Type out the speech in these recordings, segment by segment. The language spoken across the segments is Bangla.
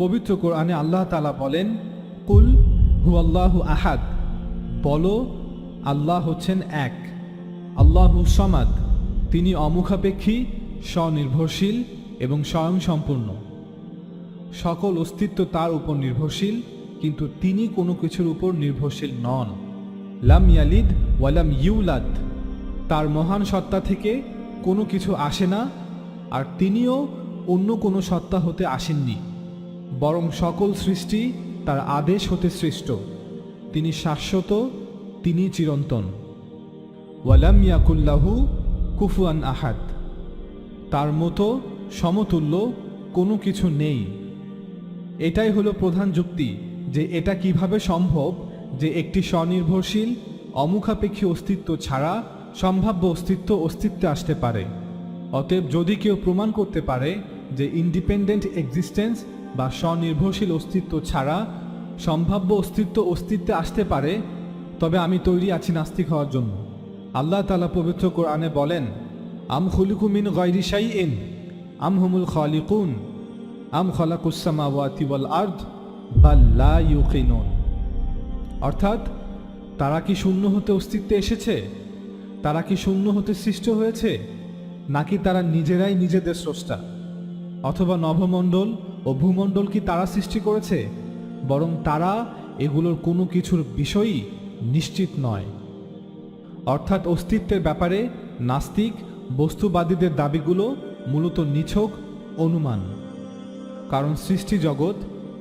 পবিত্র কোরআনে আল্লাহ তাআলা বলেন, কুল হুয়াল্লাহু আহাদ, বলো আল্লাহ হচ্ছেন এক। আল্লাহু সামাদ, তিনি অমুখাপেক্ষী, স্বনির্ভরশীল এবং স্বয়ংসম্পূর্ণ। সকল অস্তিত্ব তার উপর নির্ভরশীল, কিন্তু তিনি কোনো কিছুর উপর নির্ভরশীল নন। লাম ইয়ালিদ ওয়ালাম ইউলাদ, তার মহান সত্তা থেকে কোনো কিছু আসে না, আর তিনিও অন্য কোনো সত্তা হতে আসেননি, বরং সকল সৃষ্টি তার আদেশ হতে সৃষ্ট। তিনি শাশ্বত, তিনি চিরন্তন। ওয়ালাম ইয়াকুল্লাহু কুফুয়ান আহাদ, তার মতো সমতুল্য কোনো কিছু নেই। এটাই হলো প্রধান যুক্তি যে এটা কিভাবে সম্ভব যে একটি স্বনির্ভরশীল অমুখাপেক্ষী অস্তিত্ব ছাড়া সম্ভাব্য অস্তিত্বে আসতে পারে। অতএব যদি কেউ প্রমাণ করতে পারে যে ইন্ডিপেন্ডেন্ট এক্সিস্টেন্স বা স্বনির্ভরশীল অস্তিত্ব ছাড়া সম্ভাব্য অস্তিত্বে আসতে পারে, তবে আমি তৈরি আছি নাস্তিক হওয়ার জন্য। আল্লাহ তাআলা পবিত্র কোরআনে বলেন, আম খুলিকু মিন গায়রি শাইইন আম হুমুল খালিকুন আম খালাকুস সামাওয়াতি ওয়াল আরদ বাল লা ইউকিনুন। অর্থাৎ তারা কি শূন্য হতে অস্তিত্বে এসেছে? তারা কি শূন্য হতে সৃষ্ট হয়েছে? নাকি তারা নিজেরাই নিজেদের স্রষ্টা? অথবা নভমণ্ডল ও ভূমণ্ডল কি তারা সৃষ্টি করেছে? বরং তারা এগুলোর কোনো কিছুর বিষয়ই নিশ্চিত নয়। অর্থাৎ অস্তিত্বের ব্যাপারে নাস্তিক বস্তুবাদীদের দাবিগুলো মূলত নিছক অনুমান। কারণ সৃষ্টি জগৎ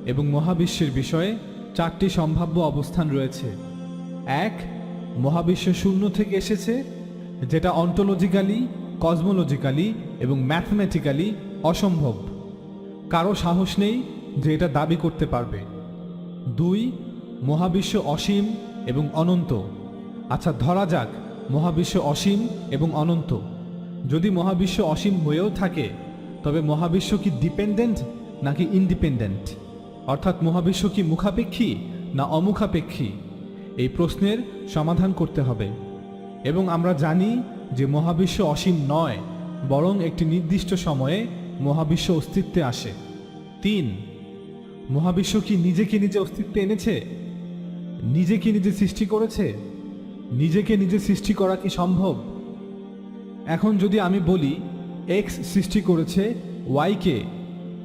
এবং মহাবিশ্বের বিষয়ে চারটি সম্ভাব্য অবস্থান রয়েছে। এক, মহাবিশ্ব শূন্য থেকে এসেছে, যেটা অন্টোলজিক্যালি, কসমোলজিক্যালি এবং ম্যাথমেটিক্যালি অসম্ভব। কারো সাহস নেই যে এটা দাবি করতে পারবে। দুই, মহাবিশ্ব অসীম এবং অনন্ত। আচ্ছা, ধরা যাক মহাবিশ্ব অসীম এবং অনন্ত। যদি মহাবিশ্ব অসীম হয়েও থাকে, তবে মহাবিশ্ব কি ডিপেন্ডেন্ট নাকি ইন্ডিপেন্ডেন্ট? অর্থাৎ মহাবিশ্ব কি মুখাপেক্ষী না অমুখাপেক্ষী? এই প্রশ্নের সমাধান করতে হবে। এবং আমরা জানি যে মহাবিশ্ব অসীম নয়, বরং একটি নির্দিষ্ট সময়ে মহাবিশ্ব অস্তিত্বে আসে। তিন, মহাবিশ্ব কি নিজেকে নিজে অস্তিত্বে এনেছে? নিজেকে নিজে সৃষ্টি করেছে? নিজেকে নিজে সৃষ্টি করা কি সম্ভব? এখন যদি আমি বলি এক্স সৃষ্টি করেছে ওয়াইকে,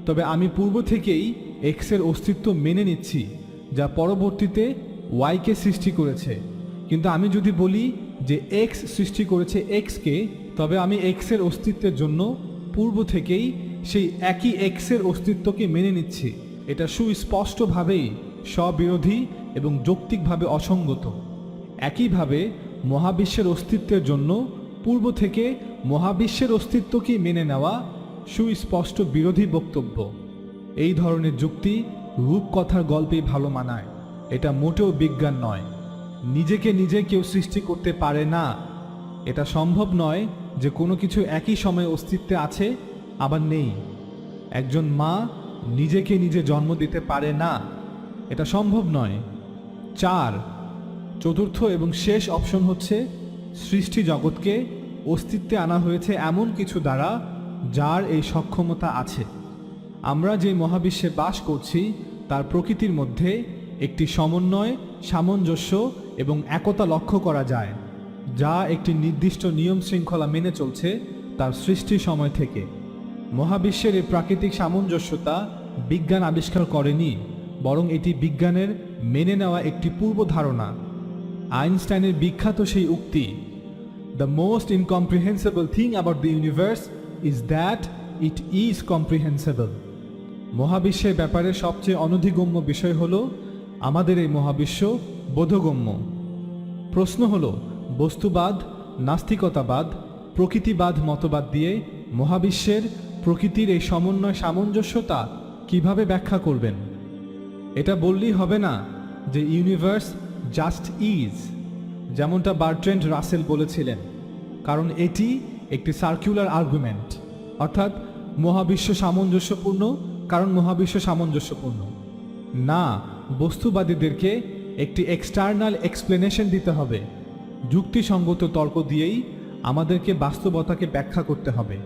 তবে আমি পূর্ব থেকেই এক্সের অস্তিত্ব মেনে নিচ্ছি, যা পরবর্তীতে ওয়াইকে সৃষ্টি করেছে। কিন্তু আমি যদি বলি যে এক্স সৃষ্টি করেছে এক্সকে, তবে আমি এক্সের অস্তিত্বের জন্য পূর্ব থেকেই সেই একই এক্সের অস্তিত্বকে মেনে নিচ্ছি। এটা সুস্পষ্টভাবেই স্ববিরোধী এবং যৌক্তিকভাবে অসঙ্গত। একইভাবে মহাবিশ্বের অস্তিত্বের জন্য পূর্ব থেকে মহাবিশ্বের অস্তিত্বকে মেনে নেওয়া সুস্পষ্ট বিরোধী বক্তব্য। এই ধরনের যুক্তি রূপকথার গল্পেই ভালো মানায়। এটা মোটেও বিজ্ঞান নয়। নিজেকে নিজে কেউ সৃষ্টি করতে পারে না। এটা সম্ভব নয় যে কোনো কিছু একই সময়ে অস্তিত্বে আছে আবার নেই। একজন মা নিজেকে নিজে জন্ম দিতে পারে না, এটা সম্ভব নয়। চার, চতুর্থ এবং শেষ অপশন হচ্ছে সৃষ্টি জগৎকে অস্তিত্বে আনা হয়েছে এমন কিছু দ্বারা যার এই সক্ষমতা আছে। আমরা যে মহাবিশ্বে বাস করছি তার প্রকৃতির মধ্যে একটি সমন্বয়, সামঞ্জস্য এবং একতা লক্ষ্য করা যায়, যা একটি নির্দিষ্ট নিয়ম শৃঙ্খলা মেনে চলছে তার সৃষ্টির সময় থেকে। মহাবিশ্বের এই প্রাকৃতিক সামঞ্জস্যতা বিজ্ঞান আবিষ্কার করেনি, বরং এটি বিজ্ঞানের মেনে নেওয়া একটি পূর্ব ধারণা। আইনস্টাইনের বিখ্যাত সেই উক্তি, "The most incomprehensible thing about the universe is that it is comprehensible." মহাবিশ্বের ব্যাপারে সবচেয়ে অনধিগম্য বিষয় হল আমাদের এই মহাবিশ্ব বোধগম্য। প্রশ্ন হল, বস্তুবাদ, নাস্তিকতাবাদ, প্রকৃতিবাদ মতবাদ দিয়ে মহাবিশ্বের প্রকৃতির এই সমন্বয় সামঞ্জস্যতা কিভাবে ব্যাখ্যা করবেন? এটা বললেই হবে না যে ইউনিভার্স জাস্ট ইজ, যেমনটা বার্ট্রান্ড রাসেল বলেছিলেন, কারণ এটি একটি সার্কুলার আর্গুমেন্ট। অর্থাৎ মহাবিশ্ব সামঞ্জস্যপূর্ণ কারণ মহাবিশ্ব সামঞ্জস্যপূর্ণ। না, বস্তুবাদীদেরকে একটি এক্সটার্নাল এক্সপ্লেনেশন দিতে হবে। যুক্তিসঙ্গত তর্ক দিয়েই আমাদেরকে বাস্তবতাকে ব্যাখ্যা করতে হবে।